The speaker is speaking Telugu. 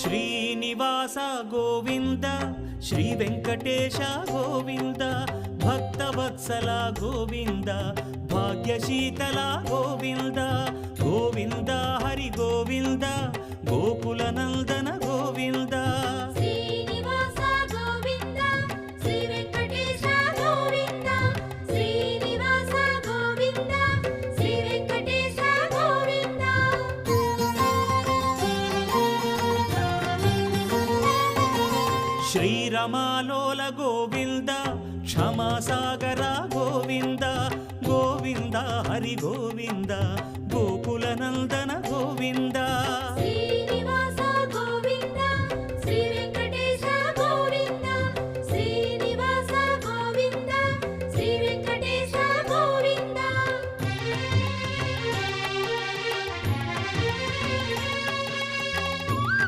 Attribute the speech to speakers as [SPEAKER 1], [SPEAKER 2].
[SPEAKER 1] శ్రీనివాస గోవింద శ్రీ వెంకటేశ గోవింద భక్తవత్సల గోవింద భాగ్యశీతల గోవింద గోవింద హరి గోవింద గోకుల నందన గోవింద
[SPEAKER 2] శ్రీనివాస గోవింద శ్రీ వెంకటేశ గోవింద శ్రీనివాస గోవింద శ్రీ వెంకటేశ గోవింద
[SPEAKER 1] శ్రీరమాలోల గోవింద క్షమాసాగర గోవింద గోవింద హరి గోవింద గోకుల నందన గోవింద
[SPEAKER 2] శ్రీ